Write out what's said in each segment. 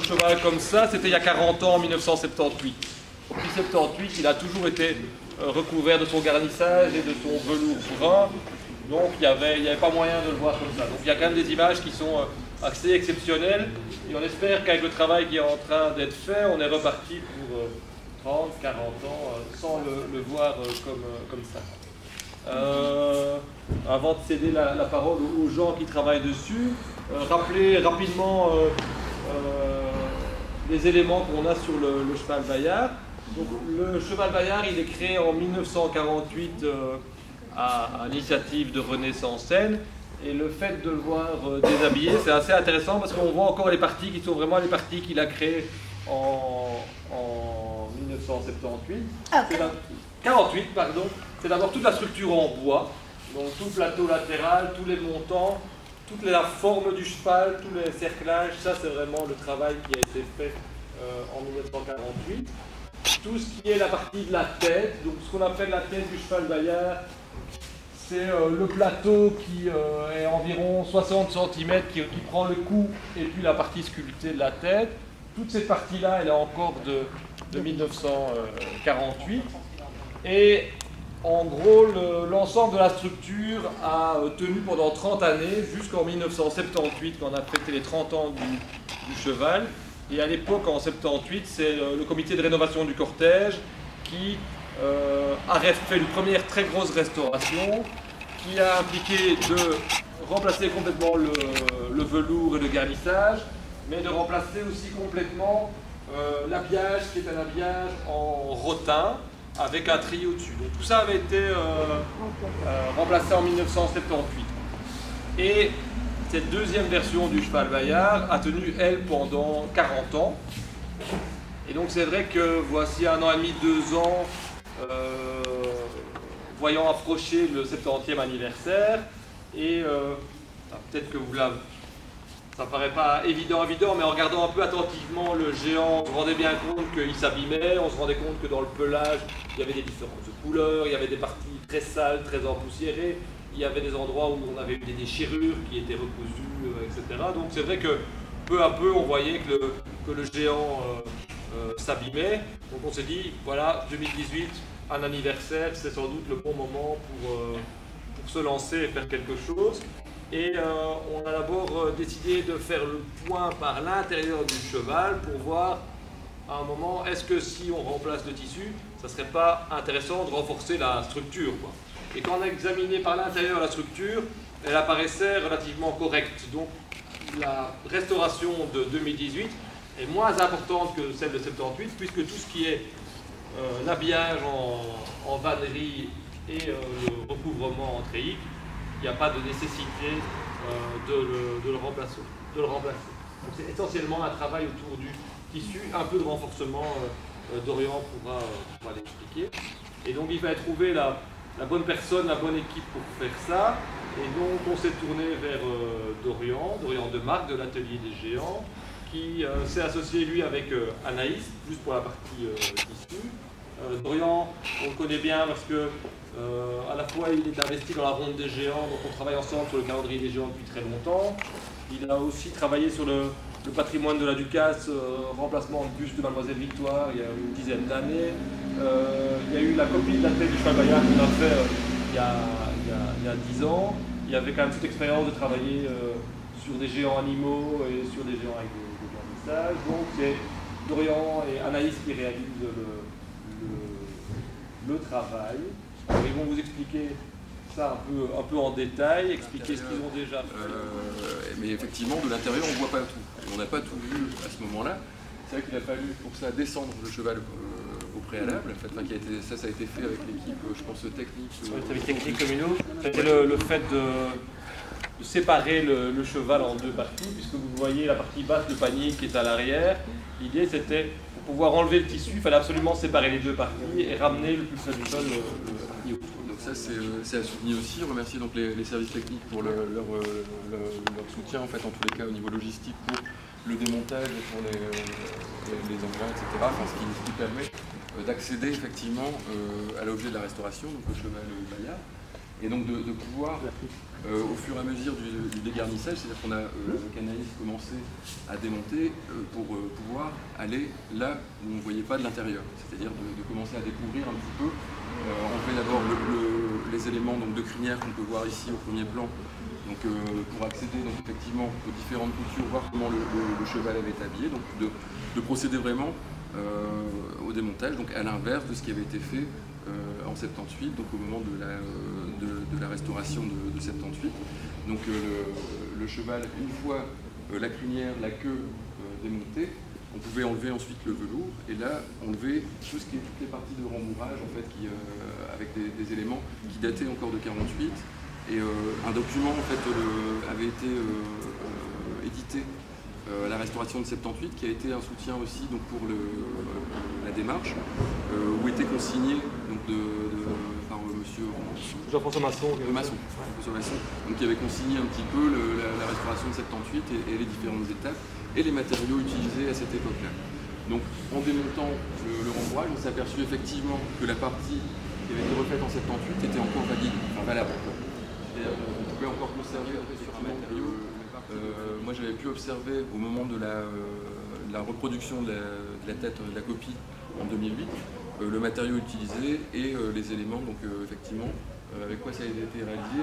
cheval comme ça, c'était il y a 40 ans, en 1978. Depuis 78, il a toujours été recouvert de son garnissage et de son velours brun. Donc il n'y avait pas moyen de le voir comme ça. Donc il y a quand même des images qui sont assez exceptionnelles. Et on espère qu'avec le travail qui est en train d'être fait, on est reparti pour 30, 40 ans sans le voir comme ça. Avant de céder la parole aux gens qui travaillent dessus, rappeler rapidement les éléments qu'on a sur le cheval Bayard. Donc, le cheval Bayard, il est créé en 1948 à l'initiative de René Sansen. Et le fait de le voir déshabillé, c'est assez intéressant parce qu'on voit encore les parties qui sont vraiment les parties qu'il a créées en 1978. Okay. 48, pardon. C'est d'abord toute la structure en bois, donc tout le plateau latéral, tous les montants, toute la forme du cheval, tous les cerclages. Ça, c'est vraiment le travail qui a été fait en 1948. Tout ce qui est la partie de la tête, donc ce qu'on appelle la tête du cheval Bayard, c'est le plateau qui est environ 60 cm, qui prend le cou et puis la partie sculptée de la tête. Toute cette partie-là, elle est encore de 1948. Et en gros, l'ensemble de la structure a tenu pendant 30 années, jusqu'en 1978, quand on a fêté les 30 ans du cheval. Et à l'époque, en 78, c'est le comité de rénovation du cortège qui a fait une première très grosse restauration qui a impliqué de remplacer complètement le velours et le garnissage, mais de remplacer aussi complètement l'habillage qui est un habillage en rotin avec un treillis au-dessus. Donc tout ça avait été remplacé en 1978. Et cette deuxième version du cheval Bayard a tenu, elle, pendant 40 ans. Et donc c'est vrai que voici 1 an et demi, 2 ans, voyant approcher le 70e anniversaire, et peut-être que vous l'avez, ça ne paraît pas évident, mais en regardant un peu attentivement le géant, on se rendait bien compte qu'il s'abîmait, on se rendait compte que dans le pelage, il y avait des différentes couleurs, il y avait des parties très sales, très empoussiérées, il y avait des endroits où on avait eu des déchirures qui étaient recousues, etc. Donc c'est vrai que peu à peu, on voyait que le géant s'abîmait. Donc on s'est dit, voilà, 2018, un anniversaire, c'est sans doute le bon moment pour se lancer et faire quelque chose. Et on a d'abord décidé de faire le point par l'intérieur du cheval pour voir à un moment, est-ce que si on remplace le tissu, ça ne serait pas intéressant de renforcer la structure, quoi. Et quand on a examiné par l'intérieur la structure, elle apparaissait relativement correcte. Donc la restauration de 2018 est moins importante que celle de 78, puisque tout ce qui est l'habillage en vannerie et le recouvrement en treillis, il n'y a pas de nécessité de le remplacer. Donc c'est essentiellement un travail autour du tissu, un peu de renforcement, Dorian pourra l'expliquer. Et donc il fallait trouver la bonne personne, la bonne équipe pour faire ça. Et donc on s'est tourné vers Dorian de Marc de l'Atelier des Géants, qui s'est associé lui avec Anaïs, juste pour la partie tissu. Dorian, on le connaît bien parce que à la fois il est investi dans la Ronde des Géants, donc on travaille ensemble sur le calendrier des Géants depuis très longtemps. Il a aussi travaillé sur le patrimoine de la Ducasse, remplacement de buste de Mademoiselle Victoire il y a une dizaine d'années. Il y a eu la copie de la tête du cheval Bayard qu'on a fait il y a 10 ans. Il y avait quand même toute expérience de travailler sur des géants animaux et sur des géants avec des vernissages. Donc c'est Dorian et Anaïs qui réalisent le travail. Alors, ils vont vous expliquer ça un peu en détail, expliquer ce qu'ils ont déjà fait. Mais effectivement, de l'intérieur, on ne voit pas tout. Et on n'a pas tout vu à ce moment-là. C'est vrai qu'il a fallu pour ça descendre le cheval au préalable. En fait, ça a été fait avec l'équipe, je pense, technique. L'équipe technique communaux. C'était le fait de séparer le cheval en deux parties, puisque vous voyez la partie basse, le panier qui est à l'arrière. L'idée, c'était, pour pouvoir enlever le tissu, il fallait absolument séparer les deux parties et ramener le plus près du sol le parti autour. Donc ça, c'est à souligner aussi. Remercier donc les services techniques pour leur soutien, en fait, en tous les cas, au niveau logistique, pour le démontage, pour les engrais, etc. Enfin, ce qui permet d'accéder effectivement à l'objet de la restauration, donc le cheval Bayard. Et donc de pouvoir, au fur et à mesure du dégarnissage, c'est-à-dire qu'on a avec Anaïs commencé à démonter pour pouvoir aller là où on ne voyait pas de l'intérieur, c'est-à-dire de commencer à découvrir un petit peu. On fait d'abord les éléments donc, de crinière qu'on peut voir ici au premier plan, donc, pour accéder donc, effectivement aux différentes coutures, voir comment le cheval avait été habillé, donc de procéder vraiment au démontage, donc à l'inverse de ce qui avait été fait en 78, donc au moment de la restauration de 78. Donc le cheval, une fois la crinière, la queue démontée, on pouvait enlever ensuite le velours et là enlever toutes les parties de rembourrage en fait, avec des éléments qui dataient encore de 48. Et un document en fait, avait été édité à la restauration de 78, qui a été un soutien aussi donc, pour la démarche, où était consigné donc, par monsieur Jean-François Masson. Donc, qui avait consigné un petit peu la restauration de 78 et les différentes étapes et les matériaux utilisés à cette époque-là. Donc en démontant le rembourrage, on s'est aperçu effectivement que la partie qui avait été refaite en 78 était encore valable. On pouvait encore conserver sur un matériau. Moi j'avais pu observer au moment de la reproduction de la tête de la copie en 2008 le matériau utilisé et les éléments, donc effectivement avec quoi ça a été réalisé.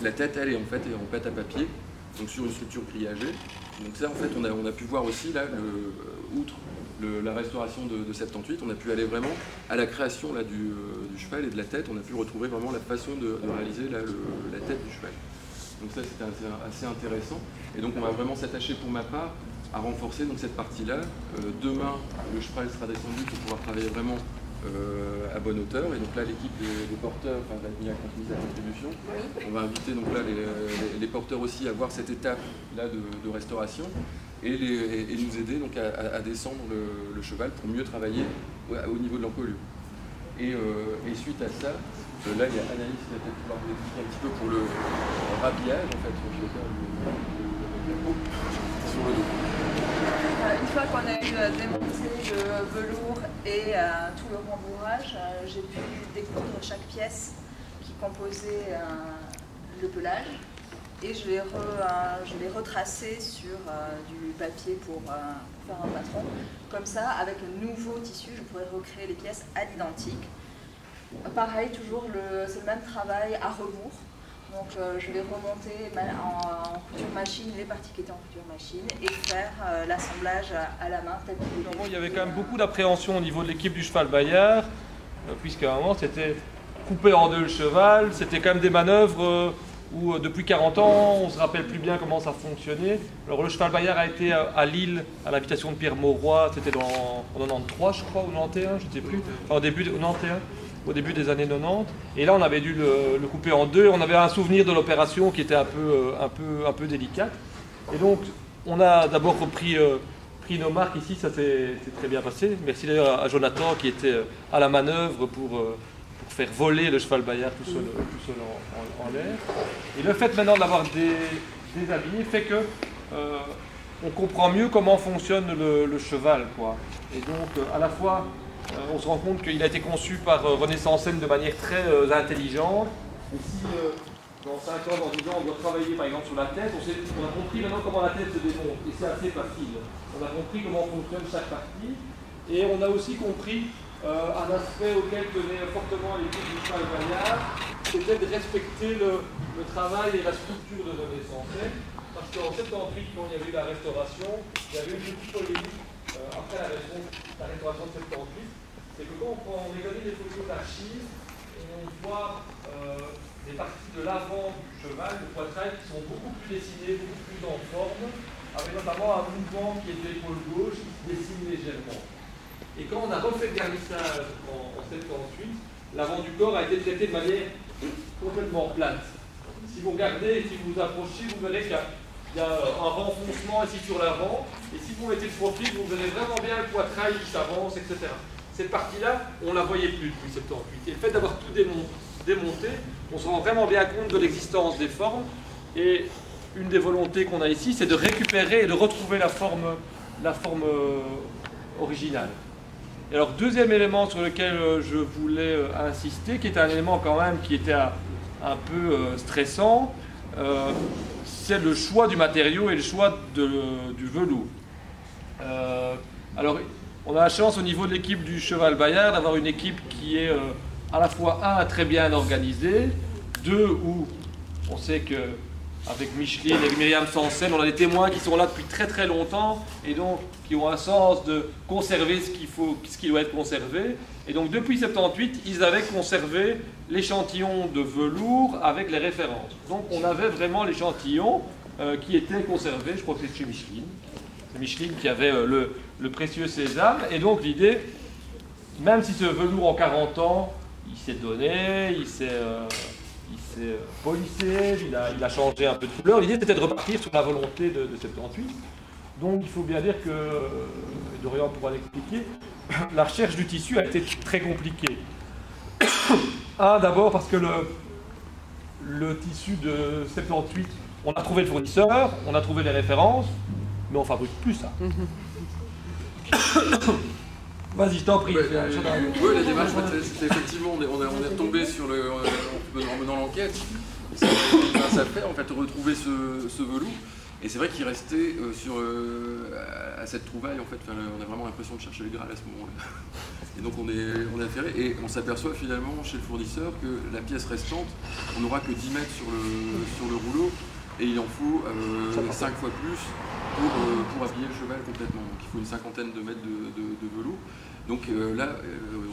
La tête elle est en fait en pâte à papier, donc sur une structure grillagée. Donc ça en fait on a pu voir aussi là, outre la restauration de 78, on a pu aller vraiment à la création là, du cheval et de la tête, on a pu retrouver vraiment la façon de réaliser là, la tête du cheval. Donc ça c'était assez intéressant. Et donc on va vraiment s'attacher pour ma part à renforcer donc, cette partie-là. Demain, le cheval sera descendu pour pouvoir travailler vraiment à bonne hauteur. Et donc là, l'équipe des porteurs va venir mise à contribution. On va inviter donc là les porteurs aussi à voir cette étape-là de restauration et nous aider donc à descendre le cheval pour mieux travailler au niveau de l'encolure. Et suite à ça, là il y a Anaïs qui va peut-être pouvoir vous expliquer un petit peu pour le rhabillage en fait, sur le dos. Une fois qu'on a eu démonté le velours et tout le rembourrage, j'ai pu découvrir chaque pièce qui composait le pelage et je l'ai retracé sur du papier pour faire un patron. Comme ça, avec le nouveau tissu, je pourrais recréer les pièces à l'identique. Pareil, toujours c'est le même travail à rebours. Donc je vais remonter en couture machine les parties qui étaient en couture machine et faire l'assemblage à la main. Il y avait quand même beaucoup d'appréhension au niveau de l'équipe du cheval Bayard, puisqu'à un moment c'était couper en deux le cheval, c'était quand même des manœuvres où depuis 40 ans on ne se rappelle plus bien comment ça fonctionnait. Alors le cheval Bayard a été à Lille, à l'habitation de Pierre Mauroy, c'était en 93 je crois, ou 91, je ne sais plus, enfin, au début des années 90, et là on avait dû le couper en deux, on avait un souvenir de l'opération qui était un peu délicate, et donc on a d'abord pris nos marques ici, ça s'est très bien passé. Merci d'ailleurs à Jonathan qui était à la manœuvre pour faire voler le cheval Bayard tout seul en l'air. Et le fait maintenant de l'avoir déshabillé fait que on comprend mieux comment fonctionne le cheval, quoi. Et donc à la fois on se rend compte qu'il a été conçu par René Sansen de manière très intelligente. Et si dans 5 ans, dans 10 ans, on doit travailler par exemple sur la tête, on a compris maintenant comment la tête se démonte. Et c'est assez facile. On a compris comment fonctionne chaque partie. Et on a aussi compris un aspect auquel tenait fortement l'équipe du cheval Bayard, c'était de respecter le travail et la structure de René Sansen. Parce qu'en 78, quand il y avait eu la restauration, il y avait une petite polémique après la restauration de 78, c'est que quand on regarde les photos d'archives, on voit des parties de l'avant du cheval, le poitrail, qui sont beaucoup plus dessinées, beaucoup plus en forme, avec notamment un mouvement qui est de l'épaule gauche qui se dessine légèrement. Et quand on a refait le garnissage en 78, l'avant du corps a été traité de manière complètement plate. Si vous regardez, si vous vous approchez, vous verrez qu'il y a un renfoncement ici sur l'avant, et si vous mettez le profil, vous verrez vraiment bien le poitrail qui s'avance, etc. Cette partie-là, on ne la voyait plus depuis 78. Et le fait d'avoir tout démonté, on se rend vraiment bien compte de l'existence des formes. Et une des volontés qu'on a ici, c'est de récupérer et de retrouver la forme originale. Et alors, deuxième élément sur lequel je voulais insister, qui est un élément quand même qui était un peu stressant, c'est le choix du matériau et le choix du velours. Alors, on a la chance au niveau de l'équipe du Cheval Bayard d'avoir une équipe qui est à la fois très bien organisée, où on sait que avec Micheline et Myriam Sansen, on a des témoins qui sont là depuis très très longtemps et donc qui ont un sens de conserver ce qui doit être conservé. Et donc depuis 78, ils avaient conservé l'échantillon de velours avec les références. Donc on avait vraiment l'échantillon qui était conservé, je crois que c'est chez Micheline. C'est Micheline qui avait le précieux sésame. Et donc l'idée, même si ce velours en 40 ans, il s'est donné, il s'est polissé, il a changé un peu de couleur. L'idée c'était de repartir sur la volonté de 78. Donc il faut bien dire que, Dorian pourra l'expliquer, la recherche du tissu a été très compliquée. D'abord parce que le tissu de 78, on a trouvé le fournisseur, on a trouvé les références, mais on ne fabrique plus ça. Vas-y, je t'en prie. Oui, la démarche, c'est effectivement, on est retombé sur en menant l'enquête. Ça a fait en fait retrouver ce velours. Et c'est vrai qu'il restait à cette trouvaille, en fait, on a vraiment l'impression de chercher le Graal à ce moment-là. Et donc on est affairé et on s'aperçoit finalement chez le fournisseur que la pièce restante, on n'aura que 10 mètres sur le rouleau et il en faut 5 fois plus pour habiller le cheval complètement. Donc il faut une cinquantaine de mètres de velours. Donc là,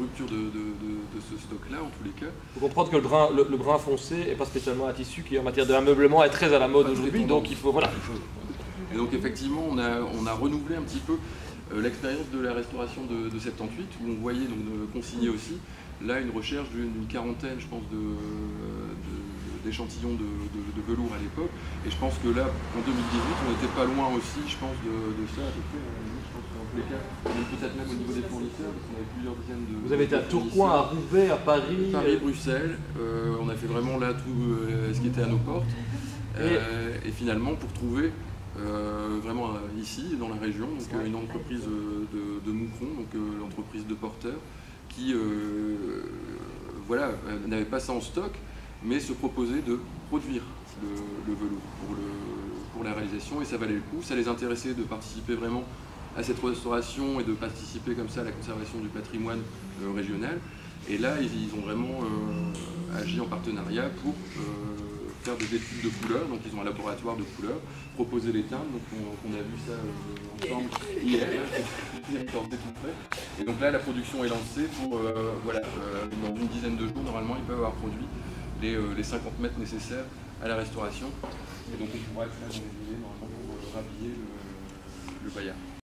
rupture de ce stock-là en tous les cas. Il faut comprendre que le brun foncé n'est pas spécialement un tissu qui en matière d'ameublement est très à la mode aujourd'hui, donc il faut... Voilà. Et donc effectivement, on a renouvelé un petit peu l'expérience de la restauration de 78, où on voyait donc consigner aussi, là, une recherche d'une quarantaine, je pense, d'échantillons de velours à l'époque. Et je pense que là, en 2018, on n'était pas loin aussi, je pense, de ça à peu près. Je pense qu'en tous les cas, peut-être même au niveau des fournisseurs, parce qu'on avait plusieurs dizaines de... Vous avez été à Tourcoing, à Roubaix, à Paris... Paris, Bruxelles. On a fait vraiment là tout ce qui était à nos portes. Et finalement, pour trouver vraiment ici, dans la région, donc, une entreprise de Moucron, donc l'entreprise de Porter, qui n'avait pas ça en stock, mais se proposait de produire le velours pour la réalisation, et ça valait le coup. Ça les intéressait de participer vraiment à cette restauration et de participer comme ça à la conservation du patrimoine régional. Et là, ils ont vraiment agi en partenariat pour faire des études de couleurs. Donc ils ont un laboratoire de couleurs, proposer les teintes. Donc on a vu ça ensemble hier. Et donc là, la production est lancée pour, dans une dizaine de jours, normalement, ils peuvent avoir produit les 50 mètres nécessaires à la restauration. Et donc on pourra être là dans les délais, normalement, pour rhabiller le Bayard.